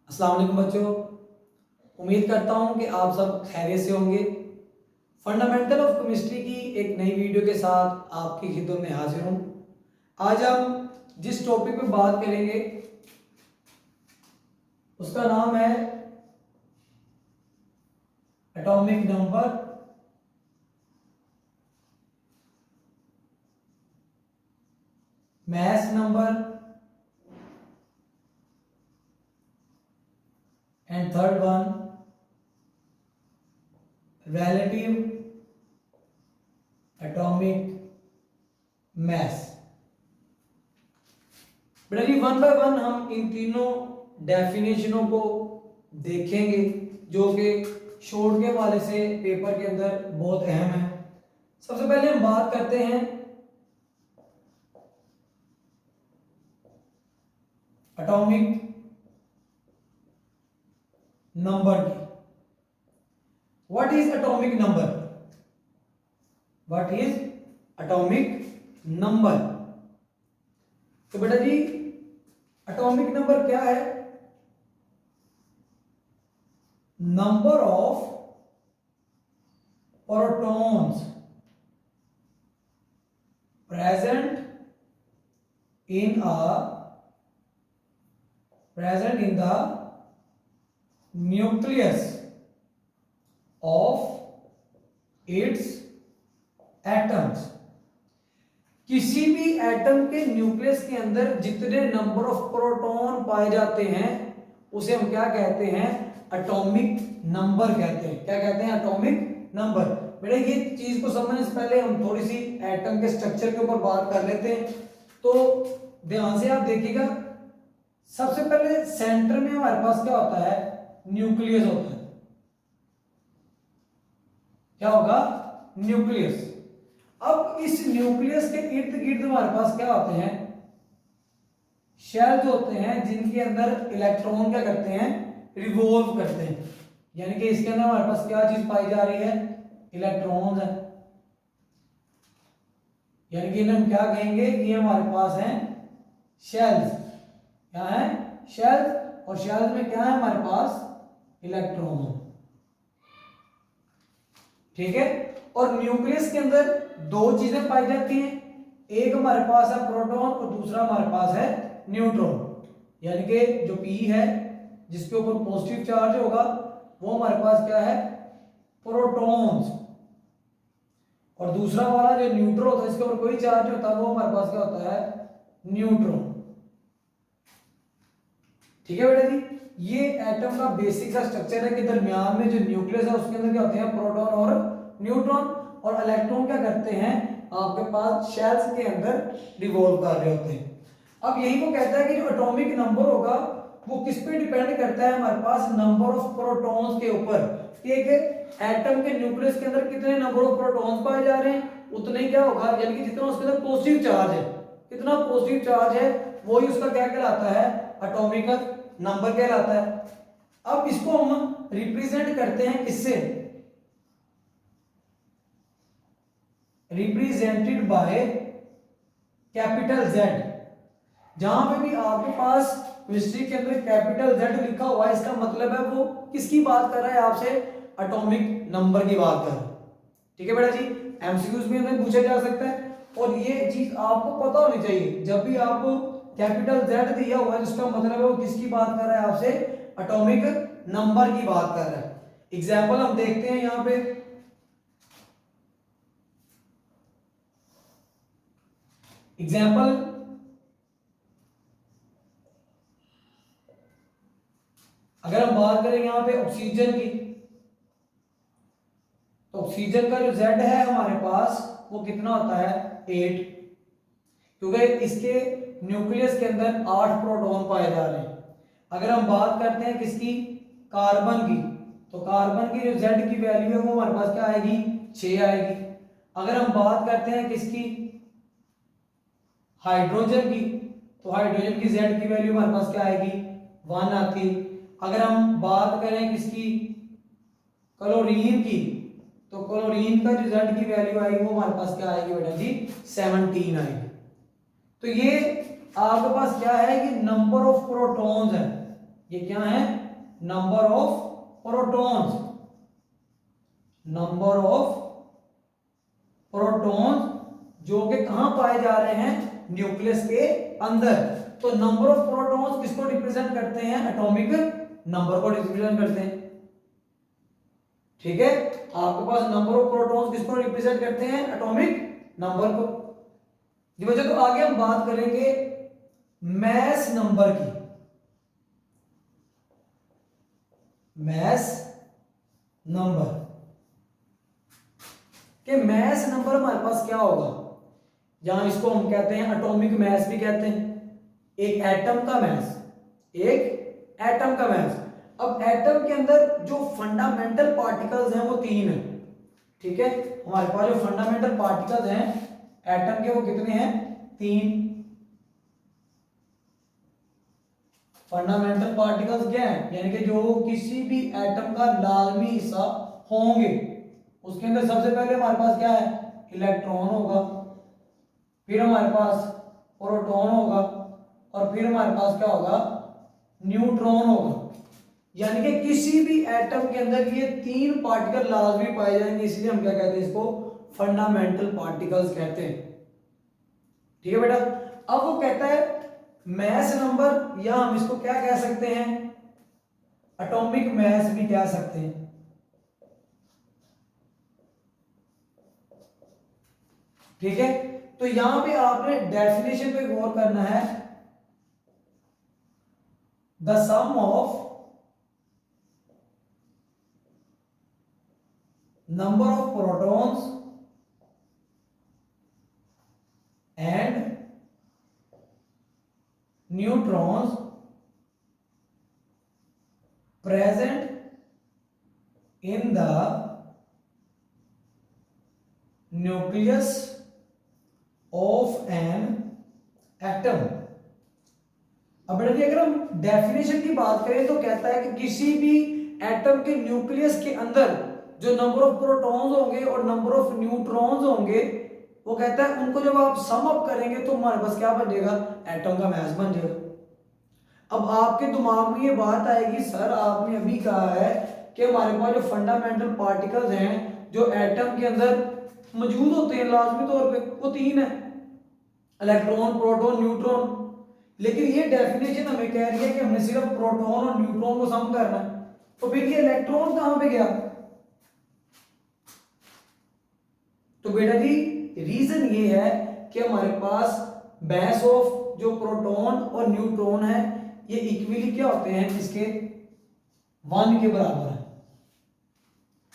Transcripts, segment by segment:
अस्सलाम वालेकुम बच्चों, उम्मीद करता हूँ कि आप सब खैरियत से होंगे। फंडामेंटल ऑफ केमिस्ट्री की एक नई वीडियो के साथ आपकी खिदमत में हाजिर हूँ। आज हम जिस टॉपिक पे बात करेंगे उसका नाम है atomic number, mass number and third one relative atomic mass. बेटा जी वन बाय वन हम इन तीनों डेफिनेशनों को देखेंगे जो कि शॉर्ट के हवाले से पेपर के अंदर बहुत अहम है। सबसे पहले हम बात करते हैं एटॉमिक नंबर की। What is atomic number? What is atomic number? तो बेटा जी एटॉमिक नंबर क्या है? Number of protons present in the nucleus of its atoms। किसी भी एटम के न्यूक्लियस के अंदर जितने नंबर ऑफ प्रोटॉन पाए जाते हैं उसे हम क्या कहते हैं? एटॉमिक नंबर कहते हैं। क्या कहते हैं? Atomic number. बेटा ये चीज को समझने से पहले हम थोड़ी सी एटम के स्ट्रक्चर के ऊपर बात कर लेते हैं। तो ध्यान से आप देखिएगा, सबसे पहले सेंटर में हमारे पास क्या होता है? न्यूक्लियस होता है। क्या होगा? न्यूक्लियस। अब इस न्यूक्लियस के इर्द गिर्द हमारे पास क्या होते हैं? शेल्स होते हैं जिनके अंदर इलेक्ट्रॉन क्या करते हैं? रिवॉल्व करते हैं। यानी कि इसके अंदर हमारे पास क्या चीज पाई जा रही है? इलेक्ट्रॉन्स है। यानी कि इन्हें हम क्या कहेंगे? ये हमारे पास हैं शेल्स। क्या है? शेल्स। और शेल्स में क्या है हमारे पास? इलेक्ट्रॉन। ठीक है। और न्यूक्लियस के अंदर दो चीजें पाई जाती हैं, एक हमारे पास है प्रोटॉन और दूसरा हमारे पास है न्यूट्रॉन। यानी कि जो पी है जिसके ऊपर पॉजिटिव चार्ज होगा वो हमारे पास क्या है? प्रोटॉन्स। और दूसरा वाला जो न्यूट्रॉन होता है इसके ऊपर कोई चार्ज नहीं होता, वो हमारे पास क्या होता है? न्यूट्रॉन। ठीक है बेटा जी, ये एटम का बेसिक सा स्ट्रक्चर है कि दरमियान में जो न्यूक्लियस है उसके अंदर क्या होते हैं? प्रोटॉन और न्यूट्रॉन। और इलेक्ट्रॉन क्या करते हैं? आपके पास शेल्स के अंदर रिवॉल्व कर रहे होते हैं। अब यही वो कहता है कि जो एटॉमिक नंबर होगा वो किस पे डिपेंड करता है? हमारे पास नंबर ऑफ प्रोटॉन्स के ऊपर। ठीक है, एटम के न्यूक्लियस के अंदर कितने नंबर ऑफ प्रोटॉन्स पाए जा रहे हैं उतने क्या होगा, यानी कि जितना उसके अंदर पॉजिटिव चार्ज है, कितना पॉजिटिव चार्ज है वही उसका क्या कहलाता है? एटॉमिक नंबर कहलाता है। अब इसको हम रिप्रेजेंट करते हैं किससे? Represented by capital Z. जहां पे भी आपके पास केमिस्ट्री के अंदर कैपिटल जेड लिखा हुआ है इसका मतलब है वो किसकी बात कर रहा है? आपसे एटॉमिक नंबर की बात कर रहा है। ठीक है बेटा जी, एमसीक्यूज भी हमें पूछा जा सकता है और ये चीज आपको पता होनी चाहिए। जब भी आपको कैपिटल जेड दिया हुआ है जिसका मतलब है वो किसकी बात कर रहा है? आपसे एटॉमिक नंबर की बात कर रहा है। एग्जाम्पल हम देखते हैं यहां पे। एग्जाम्पल अगर हम बात करें यहां पे ऑक्सीजन की, तो ऑक्सीजन का जो जेड है हमारे पास वो कितना होता है? 8, क्योंकि इसके न्यूक्लियस के अंदर 8 प्रोटॉन पाए जा रहे हैं। अगर हम बात करते हैं किसकी? कार्बन की, तो कार्बन की जो जेड की वैल्यू है वो हमारे पास क्या आएगी? 6 आएगी। अगर हम बात करते हैं किसकी? हाइड्रोजन की, तो हाइड्रोजन की जेड की वैल्यू हमारे पास क्या आएगी? 1 आती। अगर हम बात करें किसकी? क्लोरीन की, तो क्लोरीन का जो जेड की वैल्यू आएगी वो हमारे पास क्या आएगी बेटा जी? 17 आएगी। तो ये आपके पास क्या है? कि नंबर ऑफ प्रोटॉन्स है। ये क्या है, number of protons, number of protons जो कि कहां पाए जा रहे हैं, न्यूक्लियस के अंदर। तो नंबर ऑफ प्रोटॉन्स किसको रिप्रेजेंट करते हैं, एटॉमिक नंबर को रिप्रेजेंट करते हैं। ठीक है, आपके पास नंबर ऑफ प्रोटॉन्स किसको रिप्रेजेंट करते हैं, एटॉमिक नंबर को। जी बच्चों, तो आगे हम बात करेंगे मैस नंबर की। मैस नंबर के मैस नंबर हमारे पास क्या होगा, जहां इसको हम कहते हैं एटॉमिक मैस भी कहते हैं, एक एटम का मैस, एक एटम का मैस। अब एटम के अंदर जो फंडामेंटल पार्टिकल्स हैं वो 3 हैं। ठीक है, हमारे पास जो फंडामेंटल पार्टिकल्स हैं एटम के वो कितने हैं, 3 फंडामेंटल पार्टिकल्स क्या है, यानी कि जो किसी भी एटम का लाजमी हिस्सा होंगे। उसके अंदर सबसे पहले हमारे पास क्या है, इलेक्ट्रॉन होगा, फिर हमारे पास प्रोटॉन होगा, और फिर हमारे पास क्या होगा, न्यूट्रॉन होगा। यानी कि किसी भी एटम के अंदर ये 3 पार्टिकल लाजमी पाए जाएंगे, इसलिए हम क्या कहते हैं, इसको फंडामेंटल पार्टिकल्स कहते हैं। ठीक है बेटा, अब वो कहता है मैस नंबर, या हम इसको क्या कह सकते हैं, एटॉमिक मैस भी कह सकते हैं। ठीक है, तो यहां पे आपने डेफिनेशन पे गौर करना है, the sum of number of protons and neutrons present in the nucleus of an atom। अब बेटा जी, अगर हम डेफिनेशन की बात करें तो कहता है कि किसी भी एटम के न्यूक्लियस के अंदर जो नंबर ऑफ प्रोटॉन्स होंगे और नंबर ऑफ न्यूट्रॉन्स होंगे, वो कहता है उनको जब आप सम अप करेंगे तो हमारे पास क्या बन जाएगा, एटम का मैस बन जाएगा। अब आपके दिमाग में ये बात आएगी, सर आपने अभी कहा है कि हमारे पास जो फंडामेंटल पार्टिकल्स हैं जो एटम के अंदर मौजूद होते हैं लाजमी तौर पे, वो 3 है, इलेक्ट्रॉन, प्रोटॉन, न्यूट्रॉन। लेकिन ये डेफिनेशन हमें कह रही है कि हमने सिर्फ प्रोटॉन और न्यूट्रॉन को सम करना है, तो फिर ये इलेक्ट्रॉन कहां पे गया। तो बेटा जी, रीजन ये है कि हमारे पास मैस ऑफ जो प्रोटॉन और न्यूट्रॉन है ये इक्वली क्या होते हैं, इसके 1 के बराबर है।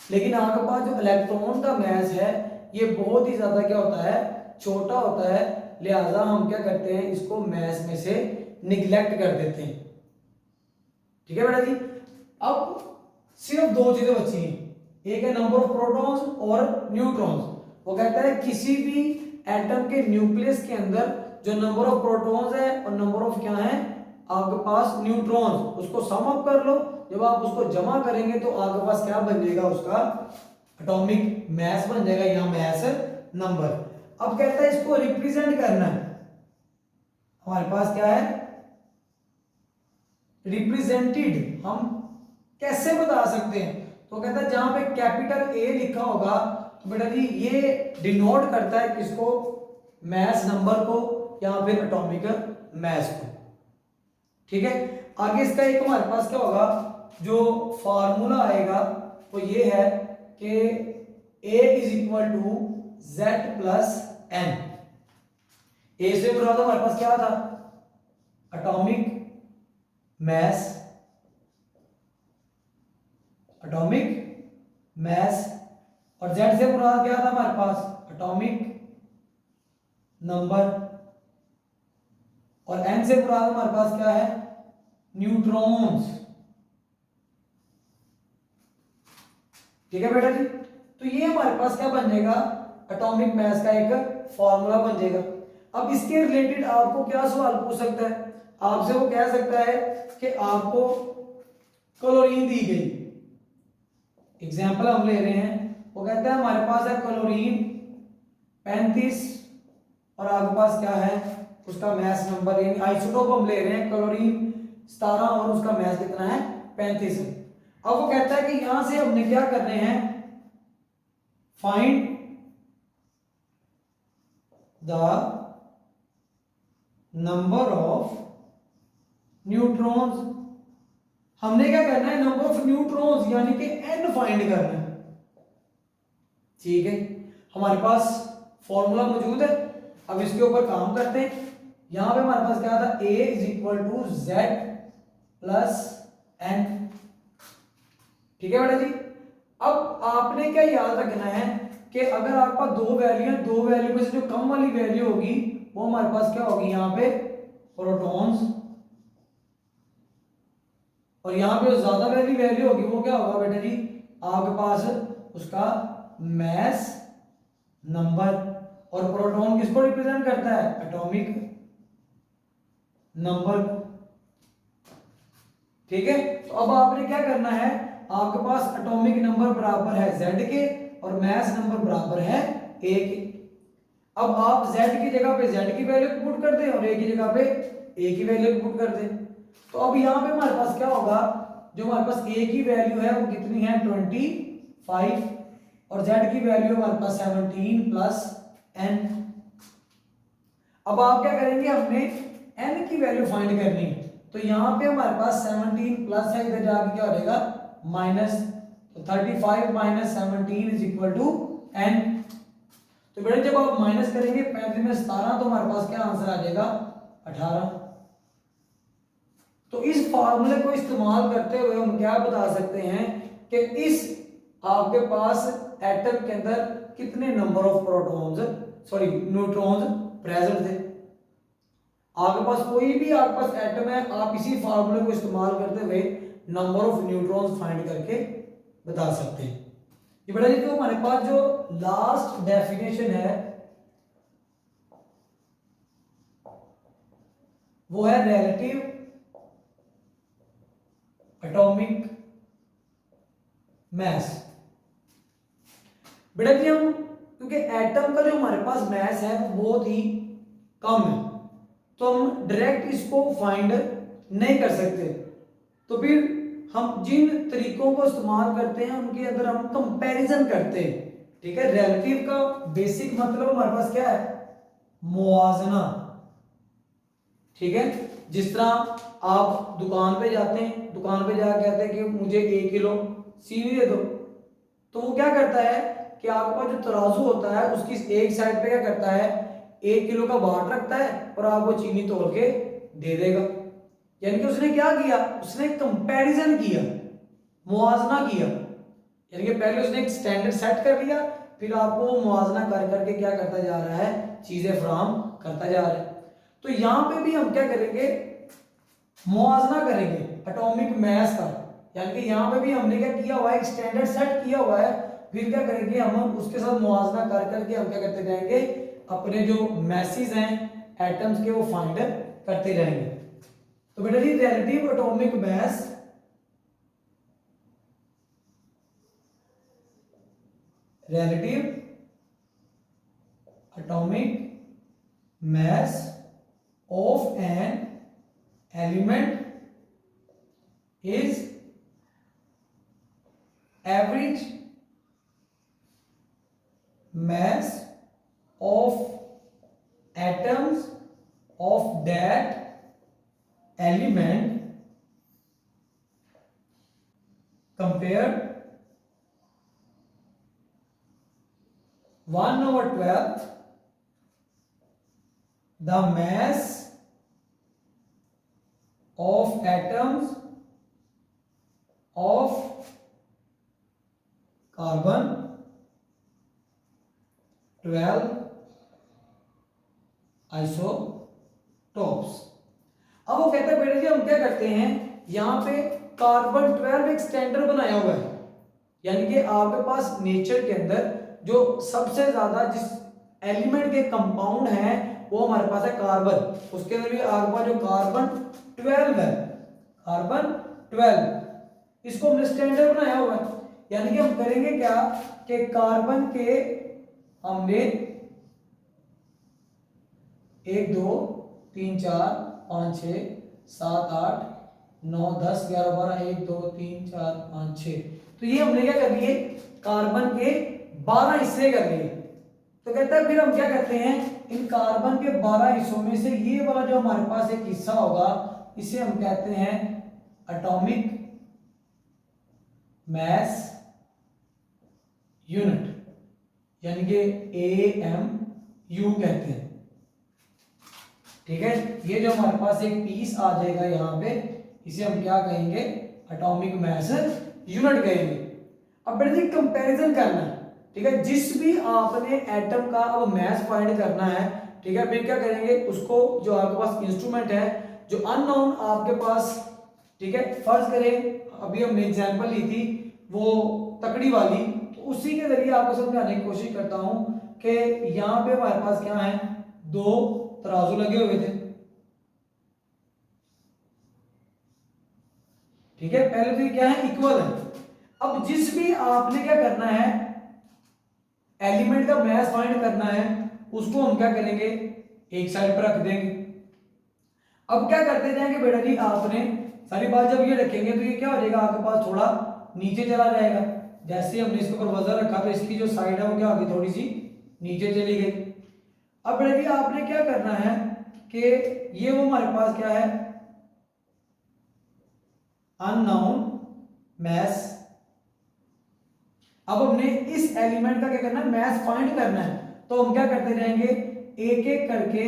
लेकिन आपके पास जो इलेक्ट्रॉन का मैस है ये बहुत ही ज्यादा क्या होता है, छोटा होता है, लिहाजा हम क्या करते हैं, इसको मैस में से निगलेक्ट कर देते हैं। ठीक है बेटा जी, अब सिर्फ 2 चीजें बची हैं, एक है नंबर ऑफ प्रोटॉन्स और न्यूट्रॉन्स। वो कहता है किसी भी एटम के न्यूक्लियस के अंदर जो नंबर ऑफ प्रोटॉन्स है और नंबर ऑफ क्या है आपके पास न्यूट्रॉन्स, उसको सम अप कर लो, जब आप उसको जमा करेंगे तो आपके पास क्या बन जाएगा, उसका एटॉमिक मैस बन जाएगा, या मैस नंबर। अब कहता है इसको रिप्रेजेंट करना है, हमारे पास क्या है, रिप्रेजेंटेड हम कैसे बता सकते हैं। तो कहता है जहां पे कैपिटल ए लिखा होगा तो बेटा जी ये डिनोट करता है किसको, मैस नंबर को या फिर एटॉमिक मैस को। ठीक है, आगे इसका एक हमारे पास क्या होगा, जो फार्मूला आएगा वो ये है कि A is equal to Z plus N। A से मुराद हमारे पास क्या था, एटॉमिक मैस, एटॉमिक मैस, और Z से मुराद क्या था हमारे पास, एटॉमिक नंबर, और N से मुराद हमारे पास क्या है, न्यूट्रॉन्स। ठीक है बेटा जी, तो ये हमारे पास क्या बन जाएगा, एटॉमिक मैस का एक फॉर्मूला बन जाएगा। अब इसके रिलेटेड आपको क्या सवाल पूछ सकता है, आपसे वो कह सकता है कि आपको क्लोरीन दी गई, एग्जाम्पल हम ले रहे हैं, वो कहता है हमारे पास है क्लोरीन 35 और आपके पास क्या है उसका मैस नंबर, यानी आइसोटोप हम ले रहे हैं क्लोरीन 17 और उसका मैच कितना है 35 है। अब वो कहता है कि यहां से हमने क्या करने हैं, find the number of neutrons. हमने क्या करना है, नंबर ऑफ न्यूट्रॉन्स यानी कि n फाइंड करना है। ठीक है, हमारे पास फॉर्मूला मौजूद है, अब इसके ऊपर काम करते हैं। यहां पे हमारे पास क्या था, a is equal to Z plus N. ठीक है बेटा जी। अब आपने क्या याद रखना है कि अगर आपके पास दो वैल्यू है, दो वैल्यू में से जो कम वाली वैल्यू होगी वो हमारे पास क्या होगी, यहाँ पे प्रोटॉन्स, और यहाँ पे जो ज्यादा वाली वैल्यू होगी वो क्या होगा बेटा जी, आपके पास उसका मैस नंबर। और प्रोटॉन किसको रिप्रेजेंट करता है, एटॉमिक नंबर। ठीक है, तो अब आपने क्या करना है, आपके पास एटॉमिक नंबर बराबर है z के और मैस नंबर बराबर है a के। अब आप z की जगह पे z की वैल्यू पुट कर दें और a की जगह पे a की वैल्यू पुट कर दें। तो अब यहाँ पे हमारे पास क्या होगा, जो हमारे पास a की वैल्यू है वो कितनी है 25 और z की वैल्यू हमारे पास 17 प्लस n। अब आप क्या करेंगे, हमने n की वैल्यू फाइंड करनी है, तो यहाँ पे हमारे पास 17 प्लस है, इधर जाके क्या हो जाएगा माइनस, तो 35 minus 17 is equal to n। तो बेटा जब आप माइनस करेंगे 35 में 17 तो हमारे पास क्या आंसर आ जाएगा 18। तो इस फार्मूले को इस्तेमाल करते हुए हम क्या बता सकते हैं कि इस आपके पास एटम के अंदर कितने number of protons, sorry neutrons present थे। आपके पास कोई भी आपके पास एटम है, आप इसी फार्मूले को इस्तेमाल करते हुए नंबर ऑफ न्यूट्रॉन्स फाइंड करके बता सकते हैं। ये बेटा जी, तो हमारे पास जो लास्ट डेफिनेशन है वो है रिलेटिव एटॉमिक मैस। बेटा जी हम, क्योंकि एटम का जो हमारे पास मैस है वो बहुत ही कम है, तो हम डायरेक्ट इसको फाइंड नहीं कर सकते। तो फिर हम जिन तरीकों को इस्तेमाल करते हैं उनके अंदर हम कंपैरिजन करते हैं। ठीक है, रिलेटिव का बेसिक मतलब हमारे पास क्या है, मुआवजा। ठीक है, जिस तरह आप दुकान पे जाते हैं, दुकान पे जाकर कहते हैं कि मुझे 1 किलो चीनी दे दो, तो वो क्या करता है कि आपके पास जो तराजू होता है उसकी एक साइड पे क्या करता है, 1 किलो का बाट रखता है और आपको चीनी तोल के दे देगा। यानी कि उसने क्या किया, उसने कंपैरिजन किया, मुआवजा किया। यानी कि पहले उसने एक स्टैंडर्ड सेट कर लिया, फिर आपको मुआवजा कर करके क्या करता जा रहा है, चीजें फराहम करता जा रहा है। तो यहां पे भी हम क्या करेंगे, मुआवजा करेंगे एटॉमिक मैस का। यानी कि यहां पे भी हमने क्या किया हुआ है, एक स्टैंडर्ड सेट किया हुआ है, फिर क्या करेंगे हम उसके साथ मुआवजा कर करके हम क्या करते जाएंगे, अपने जो मैसेज हैं एटम्स के वो फाइंड करते रहेंगे। तो बेटा जी relative atomic mass relative atomic mass of an element is average mass of atoms of that element compared 1/12 the mass of atoms of carbon 12 isotopes. अब वो कहता है बेटा जी हम क्या करते हैं, यहां पे कार्बन 12 एक स्टैंडर्ड बनाया हुआ है। यानी कि आपके पास नेचर के अंदर जो सबसे ज्यादा जिस एलिमेंट के कंपाउंड हैं वो हमारे पास है कार्बन, उसके अंदर भी आपके पास जो कार्बन 12 है, कार्बन 12 इसको हमने स्टैंडर्ड बनाया हुआ है। यानी कि हम करेंगे क्या कि कार्बन के हमने 1 2 3 4 5 6 7 8 9 10 11 12 1 2 3 4 5 6। तो ये हमने क्या कर लिए, कार्बन के 12 हिस्से कर लिए। तो कहता है फिर हम क्या करते हैं, इन कार्बन के 12 हिस्सों में से ये वाला जो हमारे पास एक हिस्सा होगा इसे हम कहते हैं एटॉमिक मास यूनिट, यानी कि AMU कहते हैं। ठीक है, ये जो हमारे पास एक पीस आ जाएगा यहाँ पे, इसे हम क्या कहेंगे, एटॉमिक मास यूनिट कहेंगे। अब बेटा कंपैरिजन करना है, ठीक है, जिस भी आपने एटम का अब मास फाइंड करना है, ठीक है, फिर क्या करेंगे, उसको जो आपके पास इंस्ट्रूमेंट है, जो अननोन आपके पास, ठीक है, फर्ज करें अभी हमने एग्जांपल ली थी वो तकड़ी वाली, तो उसी के जरिए आपको समझाने की कोशिश करता हूं कि यहां पे हमारे पास क्या है, दो तराजू लगे हुए थे। ठीक है, पहले तो ये क्या है, इक्वल है। अब जिस भी आपने क्या करना है, एलिमेंट का मास फाइंड करना है, उसको हम क्या करेंगे, एक साइड पर रख देंगे। अब क्या करते जाएंगे बेटा जी, आपने सारी बात जब ये रखेंगे तो ये क्या हो जाएगा, आपके पास थोड़ा नीचे चला जाएगा। जैसे हमने इसके ऊपर वजन रखा तो इसकी जो साइड है वो क्या होगी, थोड़ी सी नीचे चली गई। अब बेटा जी आपने क्या करना है कि ये वो हमारे पास क्या है, अननोन मास। अब हमने इस एलिमेंट का क्या करना है, मास फाइंड करना है। तो हम क्या करते जाएंगे, एक एक करके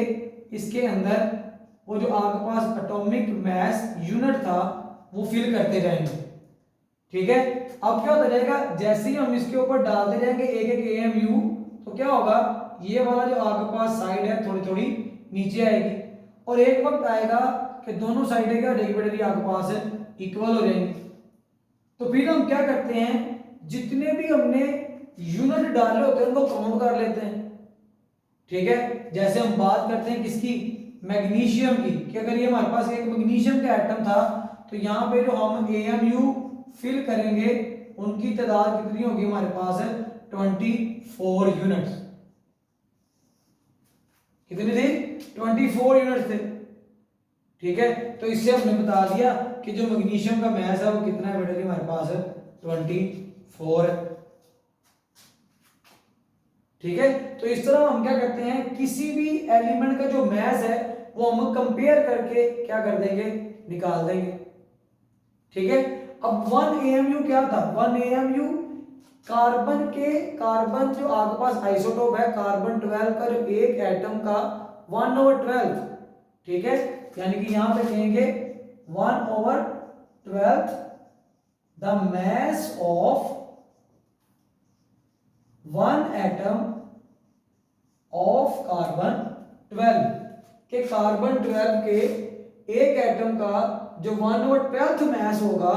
इसके अंदर वो जो आपके पास एटॉमिक मास यूनिट था वो फिल करते जाएंगे। ठीक है, अब क्या होता जाएगा, जैसे ही हम इसके ऊपर डालते जाएंगे एक एक AMU, तो क्या होगा, ये वाला जो आपके पास साइड है थोड़ी थोड़ी नीचे आएगी, और एक वक्त आएगा कि दोनों साइडें क्या बेटे आपके पास इक्वल हो जाएंगी। तो फिर हम क्या करते हैं, जितने भी हमने यूनिट डाले होते हैं उनको काउंट कर लेते हैं। ठीक है, जैसे हम बात करते हैं किसकी, मैग्नीशियम की, कि अगर ये हमारे पास एक मैग्नीशियम का एटम था तो यहाँ पे जो हम AMU फिल करेंगे उनकी तादाद कितनी होगी, हमारे पास है 24 यूनिट्स। कितने थे, 24 यूनिट्स थे। ठीक है, तो इससे हमने बता दिया कि जो मैग्नीशियम का मास है वो कितना है बेटा जी, हमारे पास है 24 है। ठीक है, तो इस तरह हम क्या करते हैं, किसी भी एलिमेंट का जो मास है वो हम कंपेयर करके क्या कर देंगे, निकाल देंगे। ठीक है, अब 1 AMU क्या था, 1 AMU कार्बन जो आपके पास आइसोटोप है कार्बन 12 का, जो एक एटम का 1/12। ठीक है, यानी कि यहां पे कहेंगे 1/12 the mass of one atom of carbon 12, के कार्बन 12 के एक एटम का जो 1/12 मास होगा,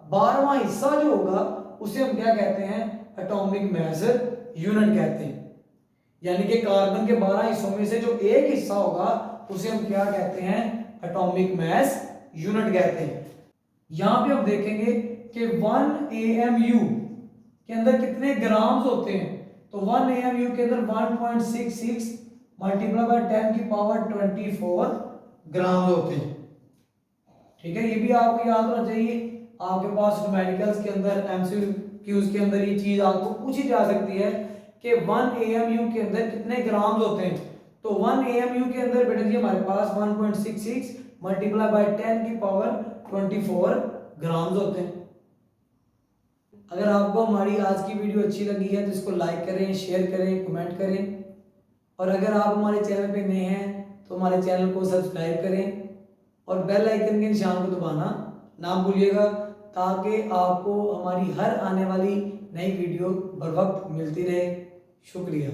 12वां हिस्सा जो होगा, उसे हम क्या कहते हैं, एटॉमिक मास यूनिट कहते हैं। यानी कि कार्बन के 12 हिस्सों में से जो एक हिस्सा होगा उसे हम क्या कहते हैं, एटॉमिक मास यूनिट कहते हैं। यहां पे हम देखेंगे कि 1 AMU के अंदर कितने ग्राम्स होते हैं, तो 1 AMU के अंदर 1.66 मल्टीप्लाई बाय 10 की पावर 24 ग्राम होते हैं। ठीक है, ये भी आपको याद होना चाहिए। आपके पास न्यूमेरिकल्स के अंदर, MCQs के अंदर ये चीज आपको पूछी जा सकती है कि 1 AMU के अंदर कितने ग्राम्स होते हैं। तो 1 AMU के अंदर बेटा जी हमारे पास 1.66 मल्टीप्लाई बाय 10 की पावर 24 ग्राम्स होते हैं। अगर आपको हमारी आज की वीडियो अच्छी लगी है तो इसको लाइक करें, शेयर करें, कमेंट करें, और अगर आप हमारे चैनल पे नए हैं तो हमारे चैनल को सब्सक्राइब करें और बेल आइकन के निशान को दबाना ना भूलिएगा, ताकि आपको हमारी हर आने वाली नई वीडियो बर वक्त मिलती रहे। शुक्रिया।